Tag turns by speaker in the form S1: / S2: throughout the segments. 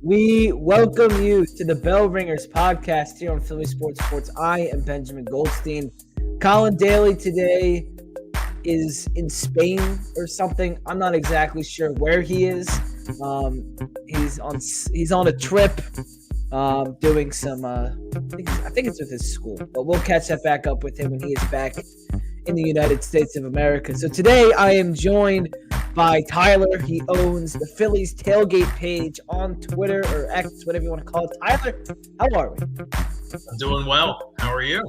S1: We welcome you to the Bell Ringers podcast here on Philly Sports Sports. I am Benjamin Goldstein. Colin Daly today is in Spain or something. I'm not exactly sure where he is. He's on a trip, doing some. I think it's with his school, but we'll catch that back up with him when he is back in the United States of America. So today I am joined by Tyler. He owns the Phillies tailgate page on Twitter or X, whatever you want to call it. Tyler, how are we?
S2: I'm doing well. How are you?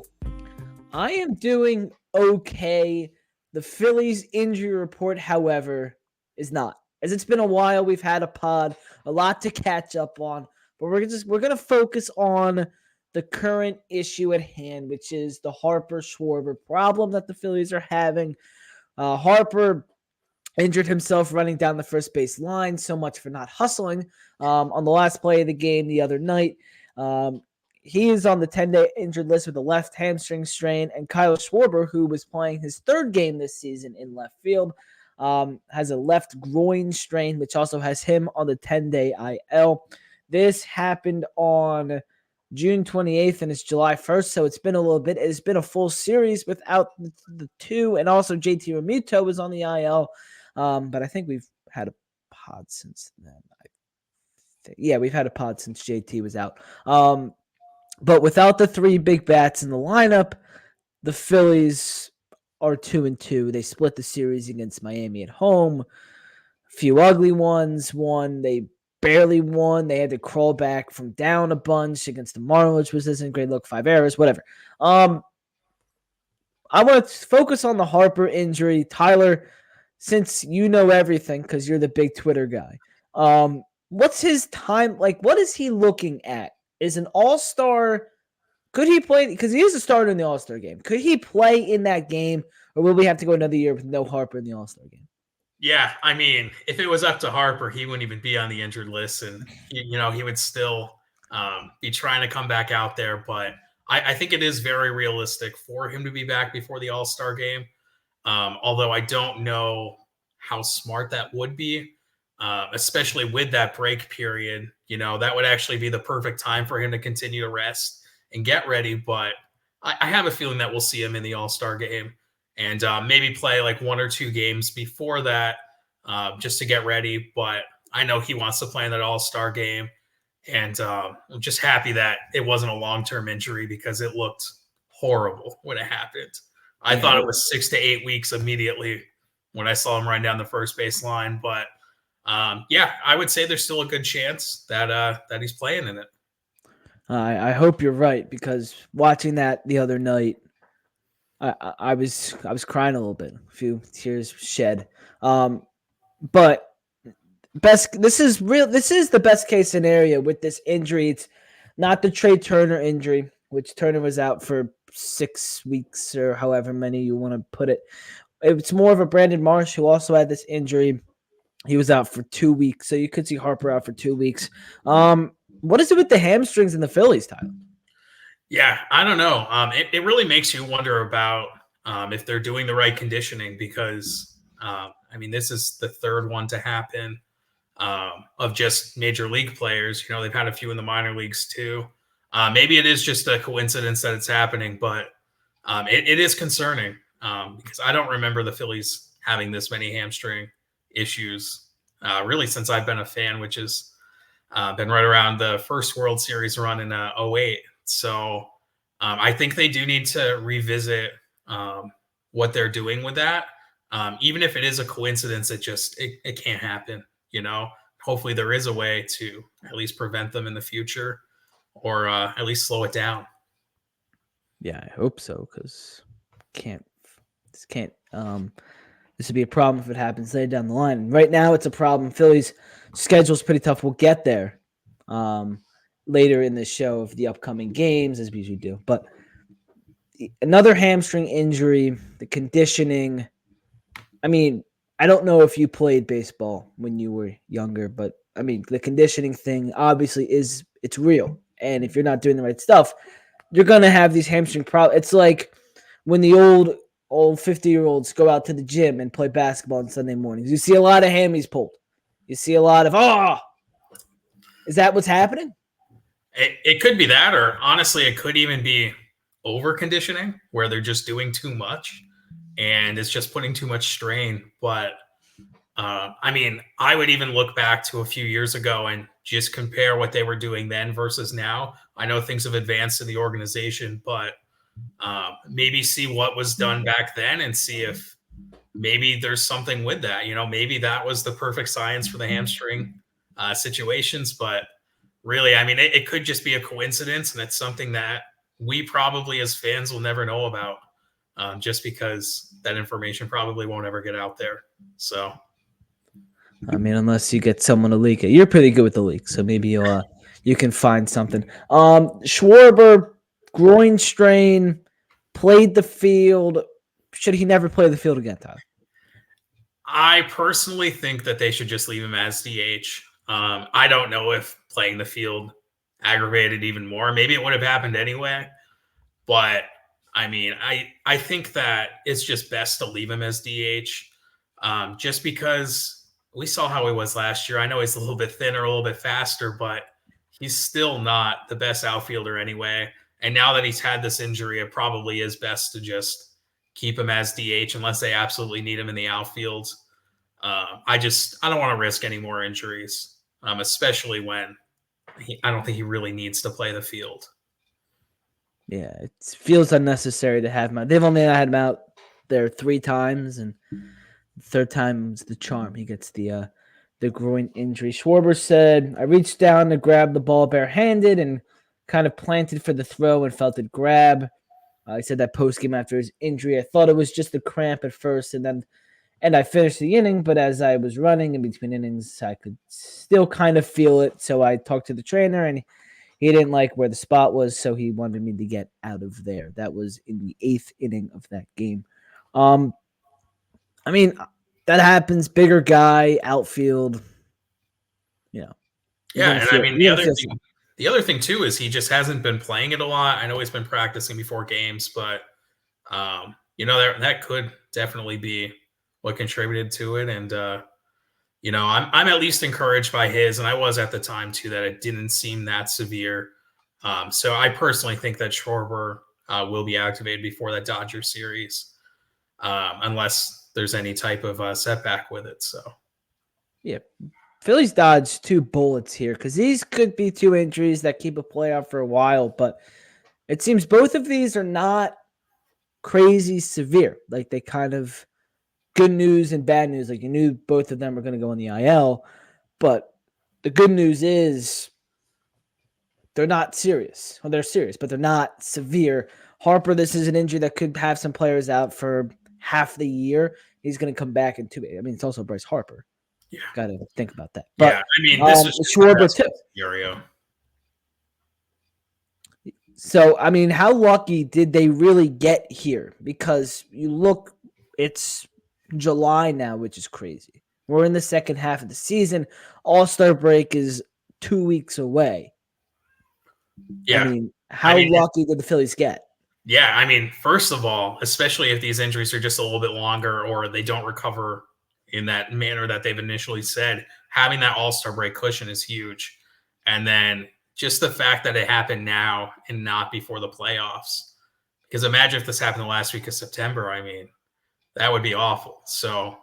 S1: I am doing okay. The Phillies injury report, however, is not. As it's been a while, we've had a pod, a lot to catch up on, but we're gonna focus on the current issue at hand, which is the Harper Schwarber problem that the Phillies are having. Harper injured himself running down the first base line. So much for not hustling. On the last play of the game the other night, he is on the 10-day injured list with a left hamstring strain. And Kyle Schwarber, who was playing his third game this season in left field, has a left groin strain, which also has him on the 10-day IL. This happened on June 28th and it's July 1st, so it's been a little bit. It's been a full series without the two, and also JT Realmuto was on the IL. But I think we've had a pod since then. We've had a pod since JT was out. But without the three big bats in the lineup, the Phillies are 2-2. They split the series against Miami at home. A few ugly ones. One they barely won. They had to crawl back from down a bunch against the Marlins, which isn't great. Look, 5 errors, whatever. I want to focus on the Harper injury. Tyler, since you know everything because you're the big Twitter guy, what's his time? Like, what is he looking at? Is an all-star? Could he play? Because he is a starter in the all-star game. Could he play in that game, or will we have to go another year with no Harper in the all-star game?
S2: Yeah, I mean, if it was up to Harper, he wouldn't even be on the injured list, and he would still be trying to come back out there. But I think it is very realistic for him to be back before the All-Star game. Although I don't know how smart that would be, especially with that break period. That would actually be the perfect time for him to continue to rest and get ready. But I have a feeling that we'll see him in the All-Star game and maybe play like 1 or 2 games before that just to get ready. But I know he wants to play in that All-Star game. And I'm just happy that it wasn't a long-term injury because it looked horrible when it happened. I thought it was 6 to 8 weeks immediately when I saw him run down the first base line. But I would say there's still a good chance that he's playing in it.
S1: I hope you're right, because watching that the other night, I was crying a little bit, a few tears shed. But this is the best case scenario with this injury. It's not the Trey Turner injury, which Turner was out for 6 weeks or however many you want to put it. It's more of a Brandon Marsh who also had this injury. He was out for 2 weeks, so you could see Harper out for 2 weeks. What is it with the hamstrings in the Phillies, Tyler?
S2: Yeah, I don't know. It really makes you wonder about if they're doing the right conditioning because, this is the third one to happen of just major league players. They've had a few in the minor leagues too. Maybe it is just a coincidence that it's happening, but it is concerning because I don't remember the Phillies having this many hamstring issues really since I've been a fan, which has been right around the first World Series run in 2008. So I think they do need to revisit what they're doing with that. Even if it is a coincidence, it can't happen. Hopefully there is a way to at least prevent them in the future or at least slow it down.
S1: Yeah, I hope so, because this would be a problem if it happens later down the line. And right now it's a problem. Phillies' schedule's pretty tough. We'll get there later in the show of the upcoming games, as we usually do. But another hamstring injury, the conditioning. I don't know if you played baseball when you were younger, but the conditioning thing obviously it's real. And if you're not doing the right stuff, you're going to have these hamstring problems. It's like when the old 50-year-olds go out to the gym and play basketball on Sunday mornings. You see a lot of hammies pulled. You see a lot of, Is that what's happening?
S2: It could be that, or honestly, it could even be over conditioning where they're just doing too much and it's just putting too much strain. But I mean, I would even look back to a few years ago and just compare what they were doing then versus now. I know things have advanced in the organization, but maybe see what was done back then and see if maybe there's something with that. Maybe that was the perfect science for the hamstring situations. But really, I mean, it could just be a coincidence, and it's something that we probably as fans will never know about, just because that information probably won't ever get out there. So,
S1: I mean, unless you get someone to leak it. You're pretty good with the leak, so maybe you can find something. Schwarber, groin strain, played the field. Should he never play the field again, Tyler?
S2: I personally think that they should just leave him as DH. I don't know if playing the field aggravated even more. Maybe it would have happened anyway. But I mean, I think that it's just best to leave him as DH, just because we saw how he was last year. I know he's a little bit thinner, a little bit faster, but he's still not the best outfielder anyway. And now that he's had this injury, it probably is best to just keep him as DH unless they absolutely need him in the outfield. I don't want to risk any more injuries, especially when I don't think he really needs to play the field.
S1: Yeah, it feels unnecessary to have him out. They've only had him out there 3 times, and the third time's the charm. He gets the groin injury. Schwarber said, I reached down to grab the ball barehanded and kind of planted for the throw and felt it grab. He said that post-game after his injury, I thought it was just a cramp at first, and I finished the inning, but as I was running in between innings, I could still kind of feel it. So I talked to the trainer, and he didn't like where the spot was, so he wanted me to get out of there. That was in the 8th inning of that game. I mean, that happens. Bigger guy, outfield.
S2: Yeah, and I mean the other thing too is he just hasn't been playing it a lot. I know he's been practicing before games, but that could definitely be what contributed to it. And I'm at least encouraged by his, and I was at the time too, that it didn't seem that severe. So I personally think that Schwarber will be activated before that Dodgers series, unless there's any type of setback with it. So
S1: yeah, Phillies dodged 2 bullets here because these could be 2 injuries that keep a playoff for a while, but it seems both of these are not crazy severe. Like they kind of good news and bad news. Like you knew both of them were going to go in the IL, but the good news is they're not serious. Well, they're serious, but they're not severe. Harper, this is an injury that could have some players out for half the year. He's going to come back in 2 days. I mean, it's also Bryce Harper.
S2: yeah,
S1: Got to think about that.
S2: Yeah,
S1: But
S2: I mean, this is
S1: Schwarber too.
S2: Scenario.
S1: So, I mean, how lucky did they really get here? Because you look, it's July now, which is crazy. We're in the second half of the season. All-Star break is 2 weeks away.
S2: Yeah.
S1: I mean, how lucky did the Phillies get?
S2: Yeah, I mean, first of all, especially if these injuries are just a little bit longer or they don't recover in that manner that they've initially said, having that All-Star break cushion is huge. And then just the fact that it happened now and not before the playoffs. Because imagine if this happened the last week of September. I mean, that would be awful. So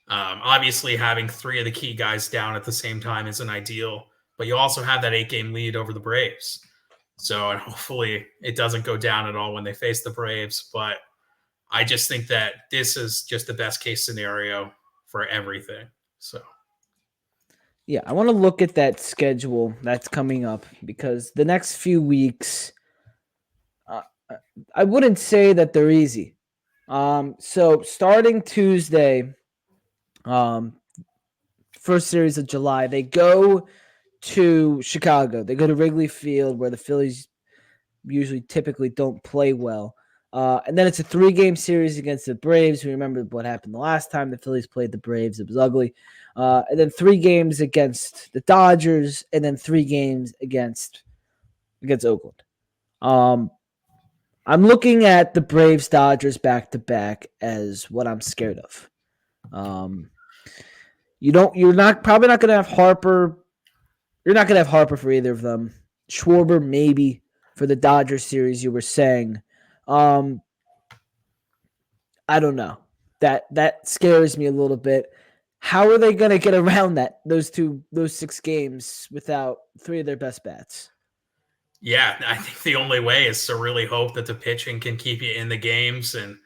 S2: obviously having 3 of the key guys down at the same time isn't ideal, but you also have that 8-game lead over the Braves. So, and hopefully it doesn't go down at all when they face the Braves. But I just think that this is just the best case scenario for everything. So,
S1: yeah, I want to look at that schedule that's coming up because the next few weeks, I wouldn't say that they're easy. So starting Tuesday, first series of July, they go to Chicago. They go to Wrigley Field where the Phillies usually typically don't play well. And then it's a 3-game series against the Braves. We remember what happened the last time the Phillies played the Braves. It was ugly. And then 3 games against the Dodgers, and then 3 games against Oakland. I'm looking at the Braves Dodgers back-to-back as what I'm scared of. You're probably not going to have Harper You're not going to have Harper for either of them. Schwarber, maybe, for the Dodgers series, you were saying. Um, I don't know. That scares me a little bit. How are they going to get around those 6 games without 3 of their best bats?
S2: Yeah, I think the only way is to really hope that the pitching can keep you in the games. And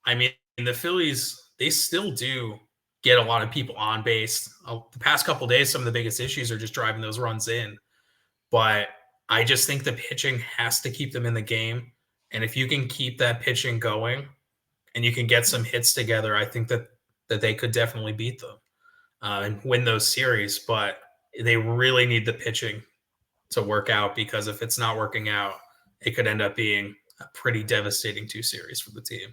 S2: I mean, the Phillies, they still do get a lot of people on base. The past couple days, some of the biggest issues are just driving those runs in. But I just think the pitching has to keep them in the game. And if you can keep that pitching going and you can get some hits together, I think that they could definitely beat them and win those series. But they really need the pitching to work out, because if it's not working out, it could end up being a pretty devastating 2 series for the team.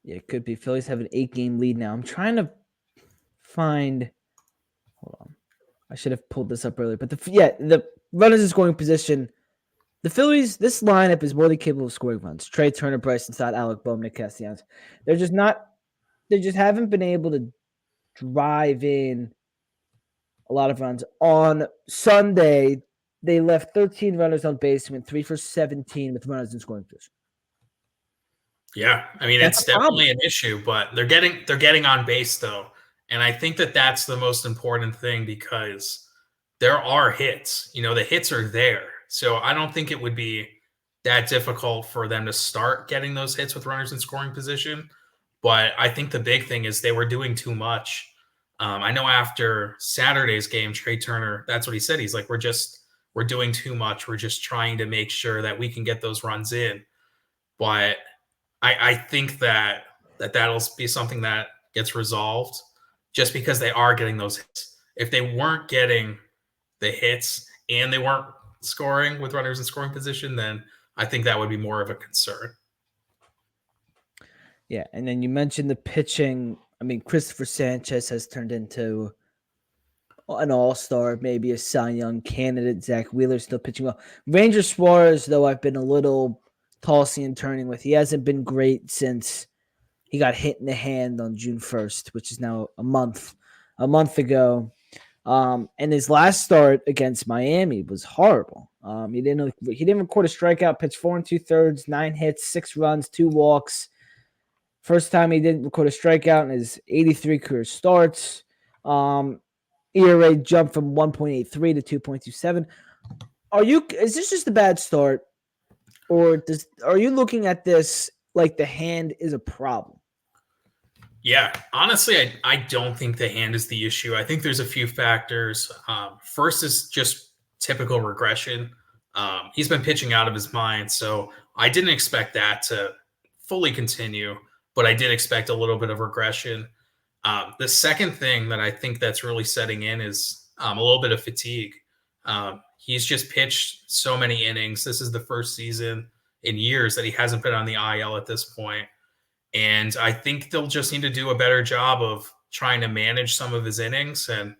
S1: Yeah, it could be. Phillies have an 8-game lead now. I'm trying to find. Hold on. I should have pulled this up earlier, but the runners in scoring position. The Phillies, this lineup is more than capable of scoring runs. Trey Turner, Bryson Stott, Alec Bohm, Nick Castellanos. They're just not. They just haven't been able to drive in a lot of runs. On Sunday, they left 13 runners on base, went 3 for 17 with runners in scoring position.
S2: Yeah, I mean,
S1: That's
S2: it's
S1: a problem.
S2: definitely an issue, but they're getting on base though, and I think that that's the most important thing, because there are hits. The hits are there, so I don't think it would be that difficult for them to start getting those hits with runners in scoring position. But I think the big thing is they were doing too much. I know after Saturday's game, Trey Turner, that's what he said. He's like, we're doing too much. We're just trying to make sure that we can get those runs in, but I think that'll be something that gets resolved, just because they are getting those hits. If they weren't getting the hits and they weren't scoring with runners in scoring position, then I think that would be more of a concern.
S1: Yeah, and then you mentioned the pitching. I mean, Christopher Sanchez has turned into an all-star, maybe a Cy Young candidate. Zach Wheeler's still pitching well. Ranger Suarez, though, I've been a little tossing and turning with. He hasn't been great since he got hit in the hand on June 1st, which is now a month ago. And his last start against Miami was horrible. He didn't record a strikeout, pitched 4 2/3, 9 hits, 6 runs, 2 walks. First time he didn't record a strikeout in his 83 career starts. ERA jumped from 1.83 to 2.27. Is this just a bad start, or are you looking at this like the hand is a problem?
S2: Yeah, honestly, I don't think the hand is the issue. I think there's a few factors. First is just typical regression. He's been pitching out of his mind, so I didn't expect that to fully continue, but I did expect a little bit of regression. The second thing that I think that's really setting in is a little bit of fatigue. He's just pitched so many innings. This is the first season in years that he hasn't been on the IL at this point. And I think they'll just need to do a better job of trying to manage some of his innings. And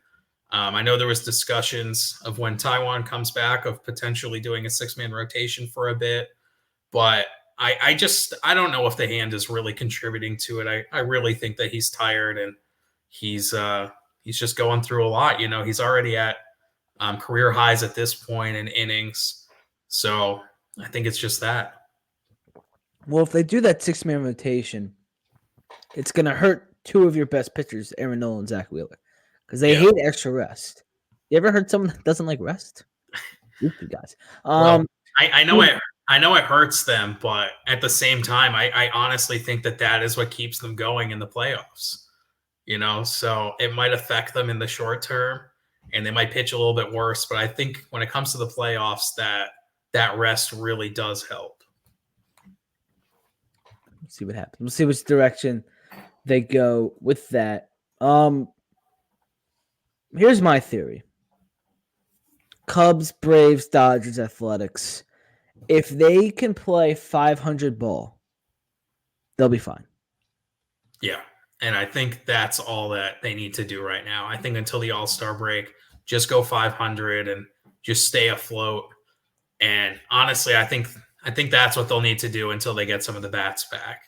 S2: I know there was discussions of when Taiwan comes back of potentially doing a 6-man rotation for a bit, but I don't know if the hand is really contributing to it. I really think that he's tired and he's just going through a lot. He's already at career highs at this point in innings, so I think it's just that.
S1: Well, if they do that 6-man rotation, it's going to hurt 2 of your best pitchers, Aaron Nola and Zach Wheeler, because they
S2: Yeah.
S1: hate extra rest. You ever heard someone that doesn't like rest? Goofy guys.
S2: Well, I know it hurts them, but at the same time, I honestly think that is what keeps them going in the playoffs. So it might affect them in the short term, and they might pitch a little bit worse. But I think when it comes to the playoffs, that rest really does help.
S1: We'll see what happens. We'll see which direction they go with that. Here's my theory. Cubs, Braves, Dodgers, Athletics. If they can play 500 ball, they'll be fine.
S2: Yeah. And I think that's all that they need to do right now. I think until the All-Star break, just go 500 and just stay afloat. And honestly, I think that's what they'll need to do until they get some of the bats back.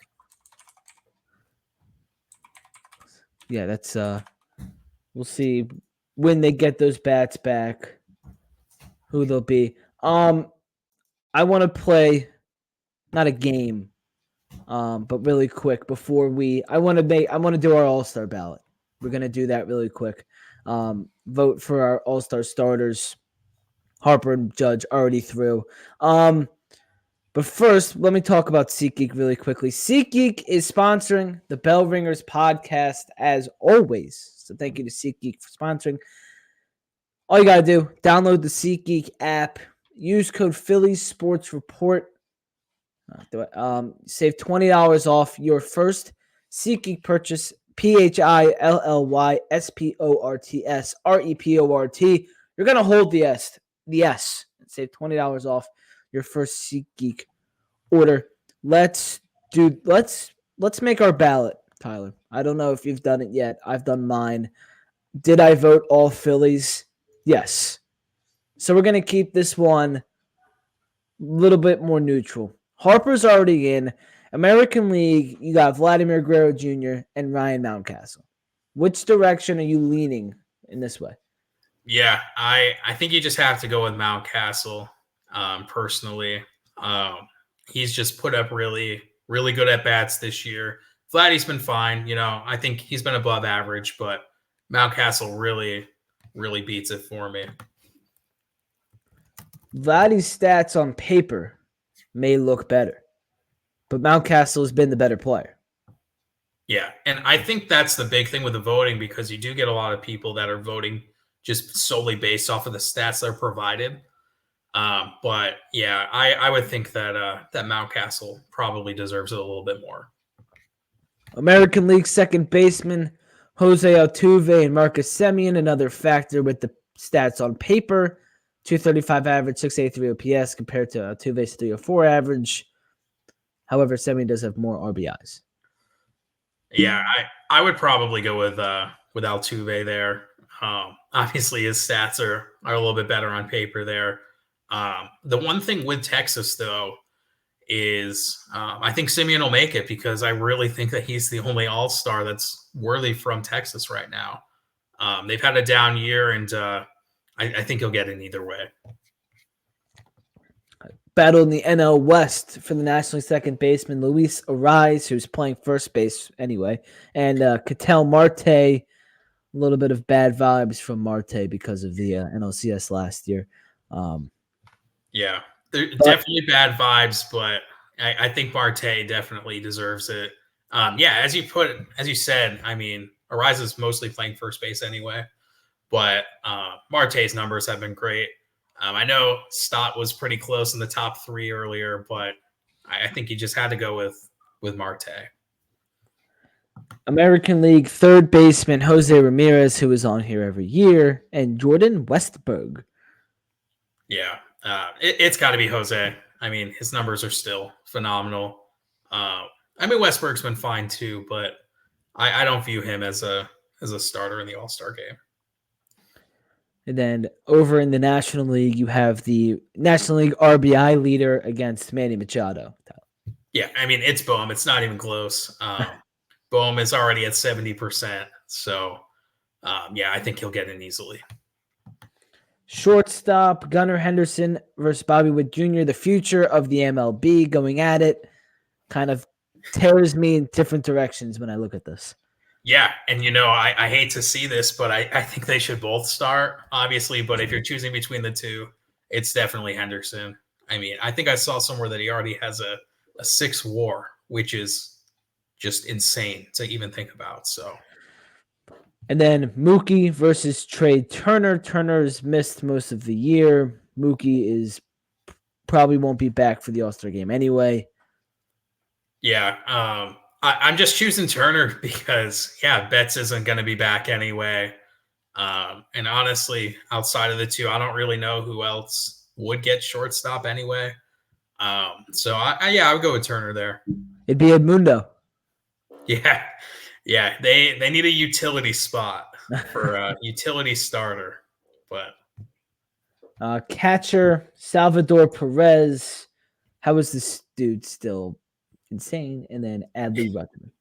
S1: Yeah, that's we'll see when they get those bats back. who they'll be. I want to play not a game, but really quick before I want to do our All-Star ballot. We're gonna do that really quick. Vote for our All-Star starters. Harper and Judge already through. But first, let me talk about SeatGeek really quickly. SeatGeek is sponsoring the Bell Ringers podcast as always. So thank you to SeatGeek for sponsoring. All you got to do, download the SeatGeek app. Use code Phillies Sports Report. Save $20 off your first SeatGeek purchase. PHILLYSPORTSREPORT. You're going to hold the S. And save $20 off your first SeatGeek order. Let's make our ballot, Tyler. I don't know if you've done it yet. I've done mine. Did I vote all Phillies? Yes. So we're going to keep this one a little bit more neutral. Harper's already in. American League, you got Vladimir Guerrero Jr. and Ryan Mountcastle. Which direction are you leaning in this way?
S2: Yeah, I think you just have to go with Mountcastle. Personally, he's just put up really, really good at bats this year. Vladdy's been fine. I think he's been above average, but Mountcastle really, really beats it for me.
S1: Vladdy's stats on paper may look better, but Mountcastle has been the better player.
S2: Yeah, and I think that's the big thing with the voting, because you do get a lot of people that are voting just solely based off of the stats that are provided. But yeah, I would think that Mountcastle probably deserves it a little bit more.
S1: American League second baseman Jose Altuve and Marcus Semien, another factor with the stats on paper. 235 average, 683 OPS compared to Altuve's 304 average. However, Semien does have more RBIs.
S2: Yeah, I would probably go with Altuve there. Obviously, his stats are a little bit better on paper there. The one thing with Texas, though, is I think Semien will make it, because I really think that he's the only all-star that's worthy from Texas right now. They've had a down year, and I think he'll get in either way.
S1: Battle in the NL West for the National League second baseman Luis Ariz, who's playing first base anyway, and Ketel Marte. A little bit of bad vibes from Marte because of the NLCS last year.
S2: Yeah, definitely bad vibes, but I think Marte definitely deserves it. Yeah, as you said, I mean, Ariz is mostly playing first base anyway, but Marte's numbers have been great. I know Stott was pretty close in the top three earlier, but I think you just had to go with Marte.
S1: American League third baseman Jose Ramirez, who is on here every year, and Jordan Westburg.
S2: Yeah, it's got to be Jose. I mean, his numbers are still phenomenal. I mean, Westburg's been fine too, but I don't view him as a starter in the All-Star game.
S1: And then over in the National League, you have the National League RBI leader against Manny Machado.
S2: Yeah, I mean, it's Bohm. It's not even close. Bohm is already at 70%. So, yeah, I think he'll get in easily.
S1: Shortstop, Gunnar Henderson versus Bobby Witt Jr., the future of the MLB, going at it. Kind of tears me in different directions when I look at this.
S2: Yeah, and I hate to see this, but I think they should both start, obviously. But if you're choosing between the two, it's definitely Henderson. I mean, I think I saw somewhere that he already has a 6 WAR, which is just insane to even think about. So,
S1: and then Mookie versus Trey Turner. Turner's missed most of the year. Mookie probably won't be back for the All-Star game anyway.
S2: Yeah, I'm just choosing Turner because, yeah, Betts isn't going to be back anyway. And honestly, outside of the two, I don't really know who else would get shortstop anyway. So, I would go with Turner there.
S1: It'd be Edmundo.
S2: Yeah. Yeah, they need a utility spot for a utility starter. But
S1: catcher, Salvador Perez. How is this dude still insane? And then Adley Rutherford.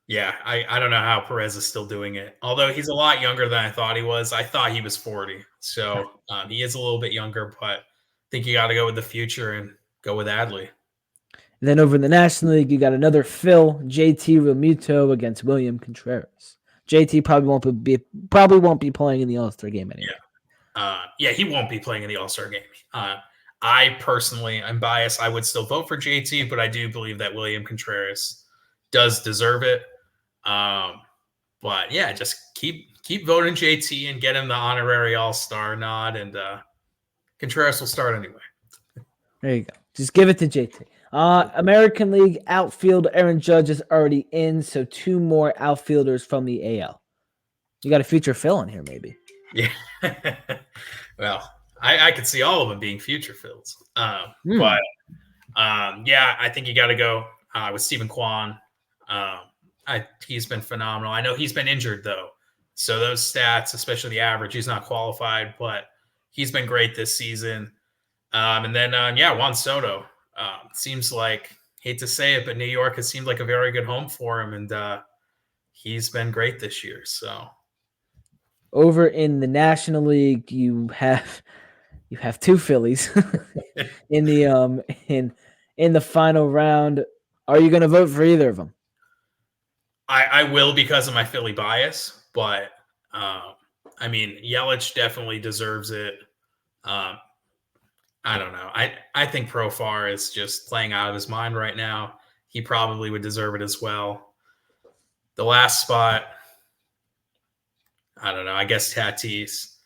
S2: Yeah, I don't know how Perez is still doing it. Although he's a lot younger than I thought he was. I thought he was 40. So he is a little bit younger, but I think you got to go with the future and go with Adley.
S1: And then over in the National League, you got another Phil, JT Realmuto against William Contreras. JT probably won't be playing in the All-Star game anyway.
S2: Yeah, he won't be playing in the All-Star game. I personally, I'm biased. I would still vote for JT, but I do believe that William Contreras does deserve it. But yeah, just keep voting JT and get him the honorary All-Star nod, and Contreras will start anyway.
S1: There you go. Just give it to JT. American League outfield, Aaron Judge is already in, so 2 more outfielders from the AL. You got a future Phil in here, maybe.
S2: Yeah. Well, I could see all of them being future Phils. But yeah, I think you got to go with Stephen Kwan. He's been phenomenal. I know he's been injured, though. So those stats, especially the average, he's not qualified, but he's been great this season. And then, Juan Soto. Seems like, hate to say it, but New York has seemed like a very good home for him, and he's been great this year. So
S1: over in the National League, you have 2 Phillies in the final round. Are you going to vote for either of them?
S2: I will because of my Philly bias, but I mean, Yelich definitely deserves it. I don't know. I think Profar is just playing out of his mind right now. He probably would deserve it as well. The last spot, I don't know. I guess Tatis.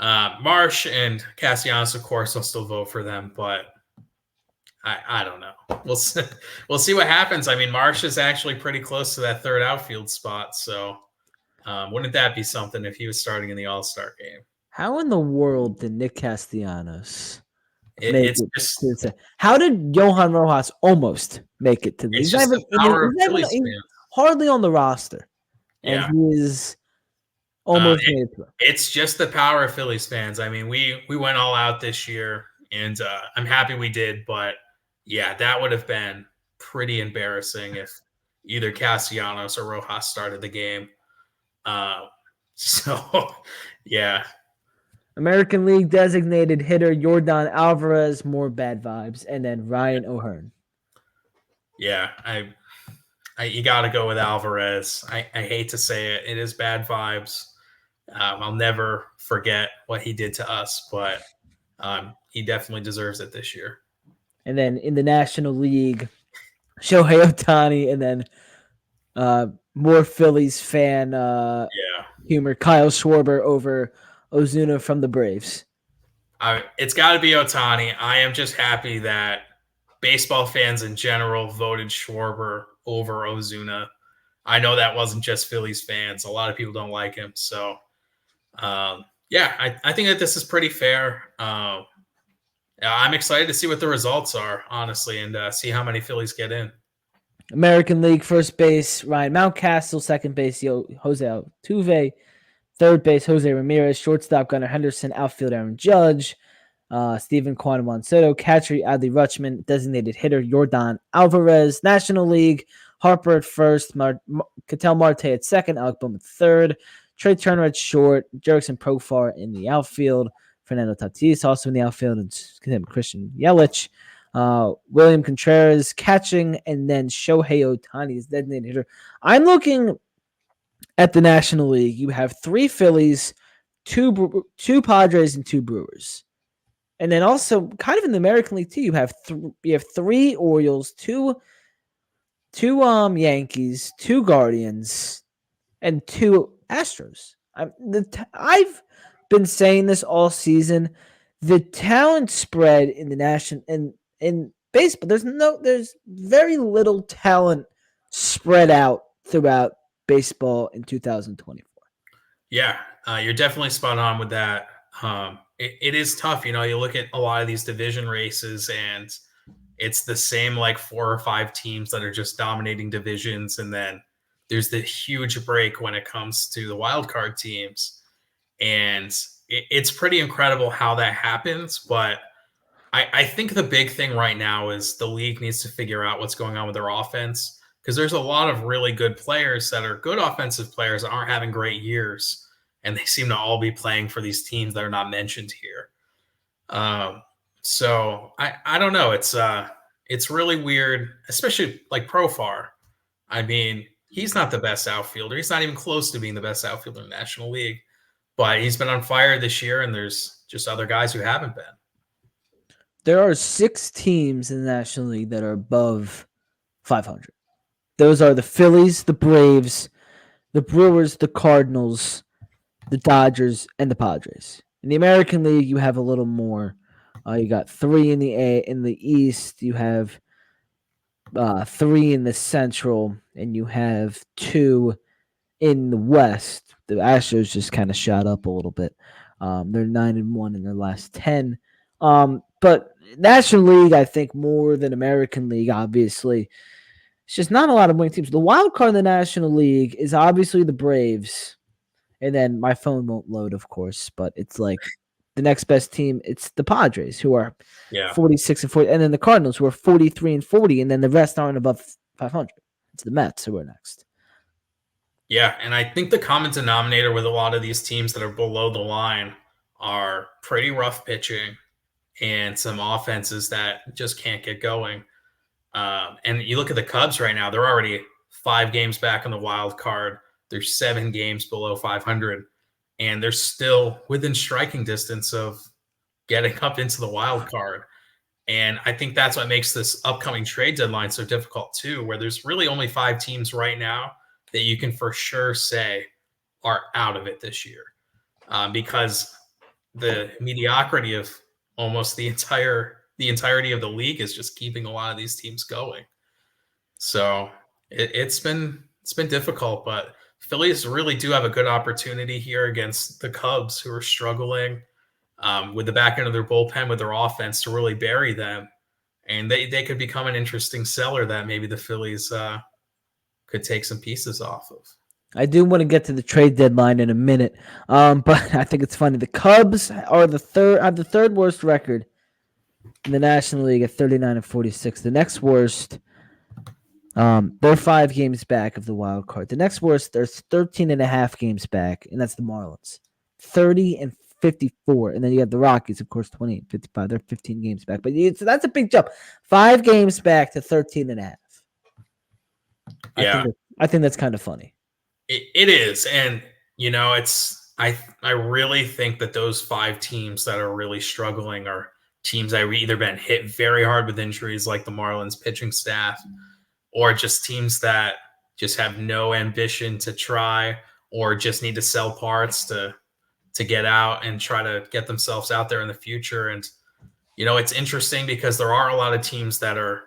S2: Marsh and Castellanos, of course, will still vote for them, but I don't know. We'll see what happens. I mean, Marsh is actually pretty close to that third outfield spot, so wouldn't that be something if he was starting in the All-Star game?
S1: How in the world did Nick Castellanos
S2: It's just
S1: how did Johan Rojas almost make it to the?
S2: it's just the power of Phillies
S1: he's
S2: fans.
S1: hardly on the roster, and
S2: Yeah.
S1: he is almost made it through.
S2: It's just the power of Phillies fans. I mean, we went all out this year, and I'm happy we did. But yeah, that would have been pretty embarrassing if either Castellanos or Rojas started the game. So yeah,
S1: American League designated hitter Yordan Alvarez, more bad vibes, and then Ryan O'Hearn.
S2: Yeah, you got to go with Alvarez. I hate to say it, it is bad vibes. I'll never forget what he did to us, but he definitely deserves it this year.
S1: And then in the National League, Shohei Ohtani, and then more Phillies fan humor, Kyle Schwarber over Ozuna from the Braves.
S2: It's got to be Ohtani. I am just happy that baseball fans in general voted Schwarber over Ozuna. I know that wasn't just Phillies fans. A lot of people don't like him. So, yeah, I think that this is pretty fair. I'm excited to see what the results are, honestly, and see how many Phillies get in.
S1: American League first base, Ryan Mountcastle. Second base, Jose Altuve. Third base, Jose Ramirez. Shortstop, Gunnar Henderson. Outfield, Aaron Judge. Stephen Kwan, Juan Soto. Catcher, Adley Rutschman. Designated hitter, Yordan Alvarez. National League, Harper at first. Ketel Marte at second. Alec Bohm at third. Trey Turner at short. Jerickson Profar in the outfield. Fernando Tatis also in the outfield. And Christian Yelich. William Contreras catching, and then Shohei Ohtani is designated hitter. I'm looking at the National League. You have 3 Phillies, two Padres, and 2 Brewers. And then also, kind of in the American League too, you have 3 Orioles, 2 Yankees, 2 Guardians, and 2 Astros. I've been saying this all season. The talent spread in the national in baseball, there's very little talent spread out throughout baseball in 2024.
S2: Yeah, you're definitely spot on with that. It is tough. You look at a lot of these division races, and it's the same like 4 or 5 teams that are just dominating divisions, and then there's the huge break when it comes to the wild card teams, and it's pretty incredible how that happens. But I think the big thing right now is the league needs to figure out what's going on with their offense, because there's a lot of really good players that are good offensive players that aren't having great years. and they seem to all be playing for these teams that are not mentioned here. So I don't know. It's really weird, especially like Profar. I mean, he's not the best outfielder. He's not even close to being the best outfielder in the National League, but he's been on fire this year, and there's just other guys who haven't been.
S1: There are 6 teams in the National League that are above 500. Those are the Phillies, the Braves, the Brewers, the Cardinals, the Dodgers, and the Padres. In the American League, you have a little more. You got 3 in the East. You have 3 in the Central, and you have 2 in the West. The Astros just kind of shot up a little bit. They're 9-1 in their last 10. But National League, I think, more than American League, obviously. It's just not a lot of winning teams. The wild card in the National League is obviously the Braves. And then my phone won't load, of course, but it's like the next best team, it's the Padres, who are 46-40, and then the Cardinals, who are 43-40, and then the rest aren't above 500. It's the Mets who are next.
S2: Yeah, and I think the common denominator with a lot of these teams that are below the line are pretty rough pitching and some offenses that just can't get going. And you look at the Cubs right now; they're already 5 games back on the wild card. They're 7 games below 500, and they're still within striking distance of getting up into the wild card. And I think that's what makes this upcoming trade deadline so difficult too, where there's really only 5 teams right now that you can for sure say are out of it this year, because the mediocrity of almost the entirety of the league is just keeping a lot of these teams going. So it's been difficult, but Phillies really do have a good opportunity here against the Cubs, who are struggling with the back end of their bullpen, with their offense, to really bury them. And they could become an interesting seller that maybe the Phillies could take some pieces off of.
S1: I do want to get to the trade deadline in a minute, but I think it's funny. The Cubs are the third worst record in the National League at 39-46. The next worst, they're 5 games back of the wild card. The next worst, they're 13.5 games back, and that's the Marlins, 30-54. And then you have the Rockies, of course, 28-55. They're 15 games back, but so that's a big jump. 5 games back to 13.5.
S2: Yeah,
S1: I think that's kind of funny.
S2: It is, and it's I really think that those 5 teams that are really struggling are teams that have either been hit very hard with injuries, like the Marlins pitching staff, or just teams that just have no ambition to try, or just need to sell parts to get out and try to get themselves out there in the future. And it's interesting because there are a lot of teams that are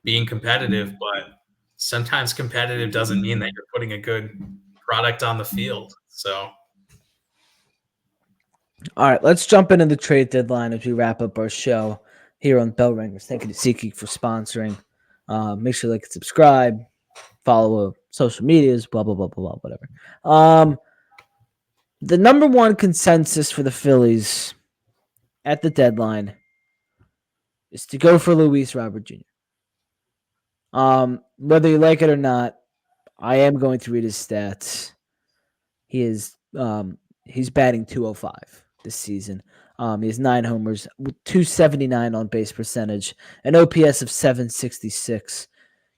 S2: being competitive, but sometimes competitive doesn't mean that you're putting a good product on the field. So,
S1: all right, let's jump into the trade deadline as we wrap up our show here on Bell Ringers. Thank you to SeatGeek for sponsoring. Make sure to like and subscribe, follow social medias, blah, blah, blah, blah, blah, whatever. The number one consensus for the Phillies at the deadline is to go for Luis Robert Jr. Whether you like it or not, I am going to read his stats. He is he's batting .205 this season. He has 9 homers, with .279 on base percentage, an OPS of .766.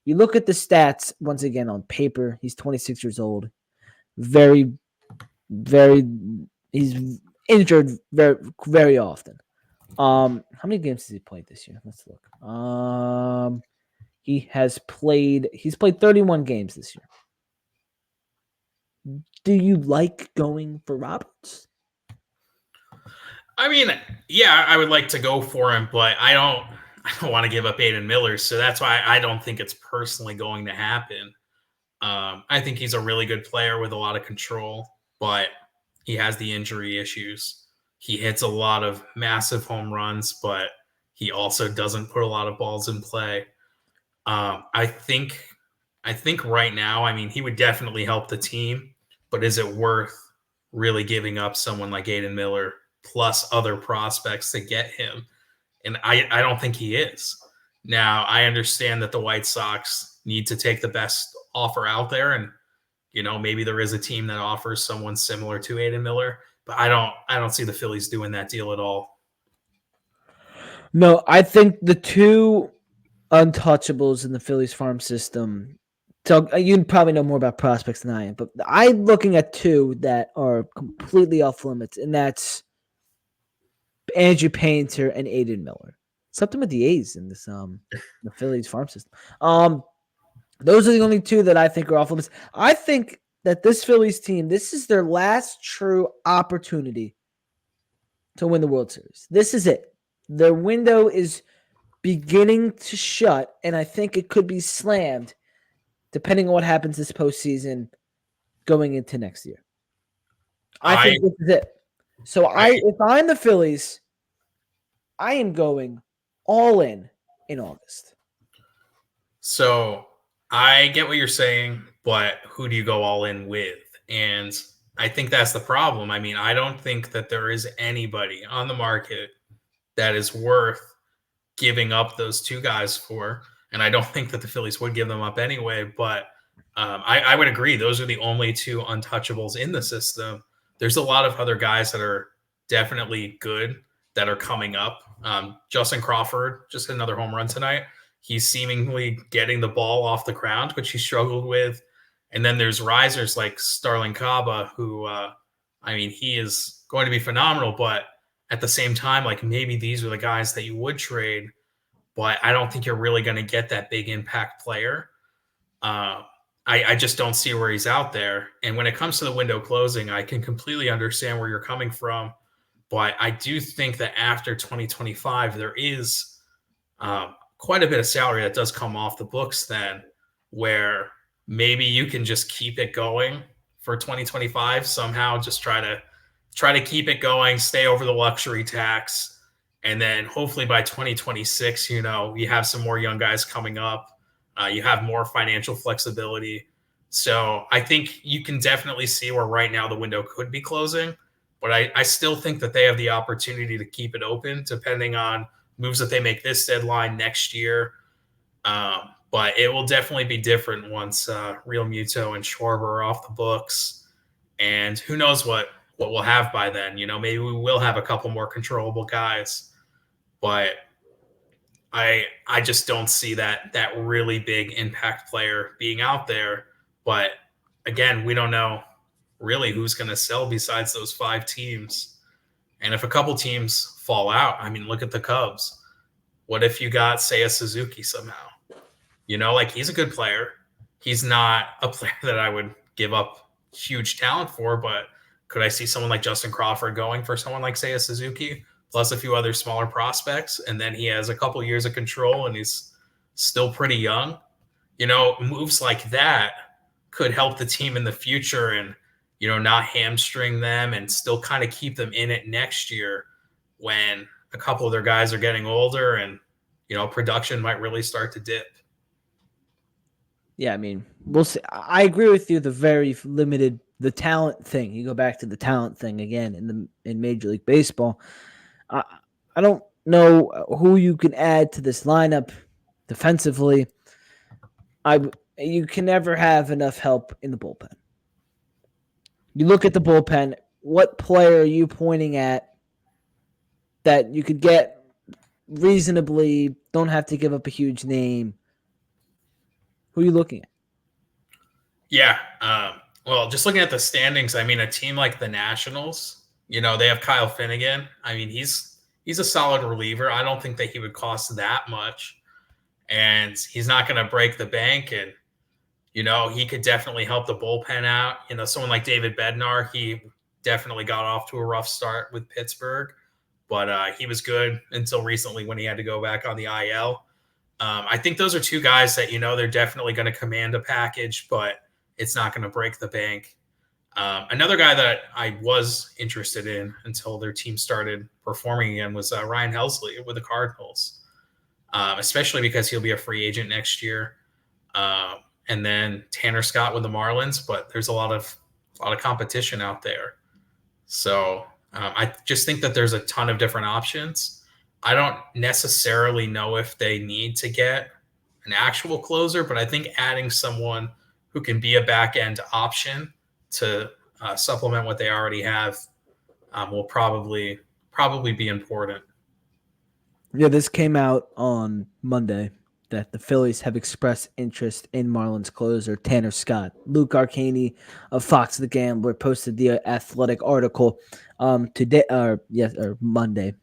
S1: You look at the stats once again on paper. He's 26 years old. Very, very. He's injured very, very often. How many games has he played this year? Let's look. He's played 31 games this year. Do you like going for Roberts?
S2: I mean, yeah, I would like to go for him, but I don't want to give up Aiden Miller, so that's why I don't think it's personally going to happen. I think he's a really good player with a lot of control, but he has the injury issues. He hits a lot of massive home runs, but he also doesn't put a lot of balls in play. I think right now, I mean, he would definitely help the team, but is it worth really giving up someone like Aiden Miller plus other prospects to get him? And I don't think he is. Now, I understand that the White Sox need to take the best offer out there, and maybe there is a team that offers someone similar to Aiden Miller, but I don't see the Phillies doing that deal at all.
S1: No, I think the two untouchables in the Phillies farm system. So you probably know more about prospects than I am, but I'm looking at two that are completely off limits, and that's Andrew Painter and Aiden Miller. Something with the A's in this the Phillies farm system. Those are the only two that I think are off limits. I think that this Phillies team, this is their last true opportunity to win the World Series. This is it. Their window is beginning to shut, and I think it could be slammed depending on what happens this postseason going into next year. I
S2: I
S1: think this is it. So
S2: I
S1: if I'm the Phillies, I am going all in August.
S2: So I get what you're saying, but who do you go all in with? And I think that's the problem. I mean, I don't think that there is anybody on the market that is worth giving up those two guys for. And I don't think that the Phillies would give them up anyway. But I would agree. Those are the only two untouchables in the system. There's a lot of other guys that are definitely good that are coming up. Justin Crawford just hit another home run tonight. He's seemingly getting the ball off the ground, which he struggled with. And then there's risers like Starling Kaba, who, he is going to be phenomenal. But at the same time, like maybe these are the guys that you would trade, but I don't think you're really going to get that big impact player. I just don't see where he's out there. And when it comes to the window closing, I can completely understand where you're coming from. But I do think that after 2025, there is quite a bit of salary that does come off the books then, where maybe you can just keep it going for 2025 somehow, just try to keep it going, stay over the luxury tax. And then hopefully by 2026, you have some more young guys coming up. You have more financial flexibility. So I think you can definitely see where right now the window could be closing. But I still think that they have the opportunity to keep it open depending on moves that they make this deadline next year. But it will definitely be different once Realmuto and Schwarber are off the books. And who knows what we'll have by then. Maybe we will have a couple more controllable guys. But I just don't see that really big impact player being out there. But again, we don't know really who's going to sell besides those 5 teams. And if a couple teams fall out, I mean, look at the Cubs. What if you got, say, a Suzuki somehow? Like he's a good player. He's not a player that I would give up huge talent for, but could I see someone like Justin Crawford going for someone like, say, a Suzuki, plus a few other smaller prospects, and then he has a couple years of control and he's still pretty young? Moves like that could help the team in the future and, not hamstring them and still kind of keep them in it next year when a couple of their guys are getting older and, production might really start to dip.
S1: Yeah, I mean, we'll see. I agree with you. The very limited, the talent thing. You go back to the talent thing again in Major League Baseball. I don't know who you can add to this lineup defensively. You can never have enough help in the bullpen. You look at the bullpen. What player are you pointing at that you could get reasonably? Don't have to give up a huge name. Who are you looking at?
S2: Yeah. Well, just looking at the standings, I mean, a team like the Nationals, they have Kyle Finnegan. I mean, he's a solid reliever. I don't think that he would cost that much. And he's not going to break the bank. And, he could definitely help the bullpen out. Someone like David Bednar, he definitely got off to a rough start with Pittsburgh. But he was good until recently when he had to go back on the IL. I think those are two guys that, they're definitely going to command a package, but it's not going to break the bank. Another guy that I was interested in until their team started performing again was Ryan Helsley with the Cardinals, especially because he'll be a free agent next year. And then Tanner Scott with the Marlins, but there's a lot of competition out there. So I just think that there's a ton of different options. I don't necessarily know if they need to get an actual closer, but I think adding someone who can be a back end option to supplement what they already have will probably be important.
S1: Yeah, this came out on Monday that the Phillies have expressed interest in Marlins closer Tanner Scott. Luke Arcaney of Fox the Gambler posted the Athletic article today, or Monday,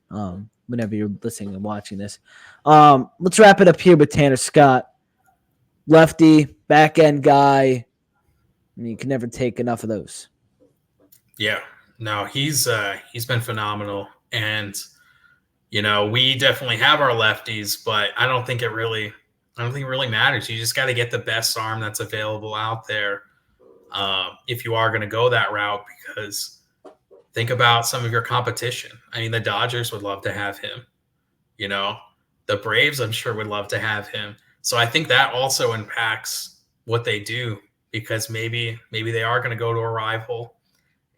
S1: whenever you're listening and watching this. Let's wrap it up here with Tanner Scott, lefty back end guy. I mean, you can never take enough of those.
S2: Yeah, no, he's been phenomenal, and we definitely have our lefties, but I don't think it really matters. You just got to get the best arm that's available out there if you are going to go that route. Because think about some of your competition. I mean, the Dodgers would love to have him. The Braves, I'm sure, would love to have him. So I think that also impacts what they do, because maybe they are going to go to a rival,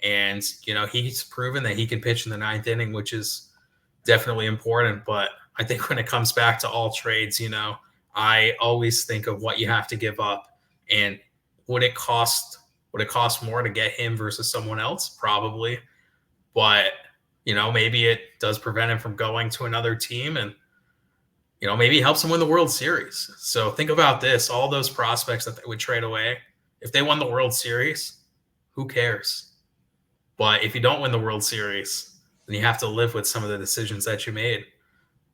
S2: and he's proven that he can pitch in the ninth inning, which is definitely important. But I think when it comes back to all trades, I always think of what you have to give up, and would it cost more to get him versus someone else? Probably. But maybe it does prevent him from going to another team, and maybe helps him win the World Series. So think about this: all those prospects that they would trade away, if they won the World Series, who cares? But if you don't win the World Series, then you have to live with some of the decisions that you made.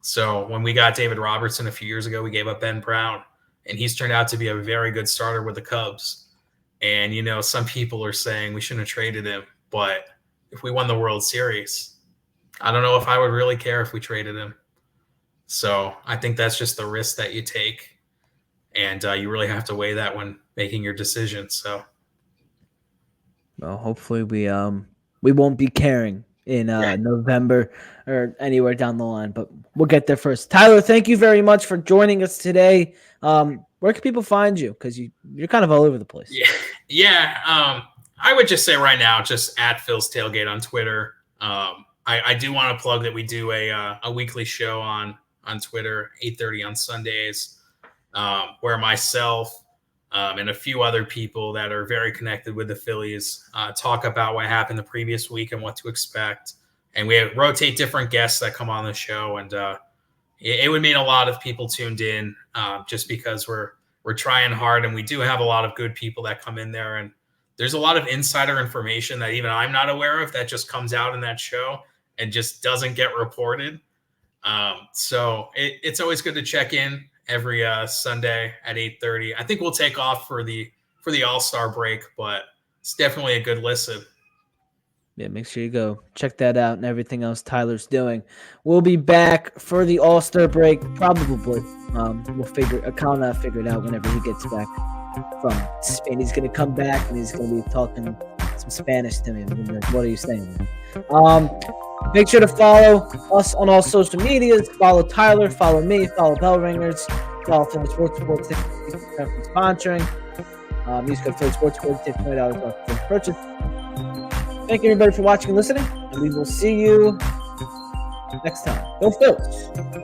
S2: So when we got David Robertson a few years ago, we gave up Ben Brown, and he's turned out to be a very good starter with the Cubs. And, some people are saying we shouldn't have traded him. But if we won the World Series, I don't know if I would really care if we traded him. So I think that's just the risk that you take. And you really have to weigh that when making your decision. So,
S1: well, hopefully we won't be caring in November or anywhere down the line, but we'll get there first. Tyler, thank you very much for joining us today. Where can people find you? Because you're kind of all over the place.
S2: Yeah. I would just say right now, just at Phil's Tailgate on Twitter. I do want to plug that we do a weekly show on Twitter, 8:30 on Sundays, where myself and a few other people that are very connected with the Phillies talk about what happened the previous week and what to expect. And we rotate different guests that come on the show, and it would mean a lot if people tuned in, just because we're trying hard, and we do have a lot of good people that come in there, and there's a lot of insider information that even I'm not aware of that just comes out in that show and just doesn't get reported. So it's always good to check in every Sunday at 8:30. I think we'll take off for the All-Star break, but it's definitely a good listen.
S1: Yeah, make sure you go check that out and everything else Tyler's doing. We'll be back for the All-Star break, probably. We'll figure it out whenever he gets back from Spain. He's going to come back and he's going to be talking some Spanish to me. Like, what are you saying? Make sure to follow us on all social medias. Follow Tyler, follow me, follow Bell Ringers, follow Philly Sports Report, sponsoring. Use code Philly Sports Report, take $20 off the purchase. Thank you, everybody, for watching and listening, and we will see you next time. Go Phillies!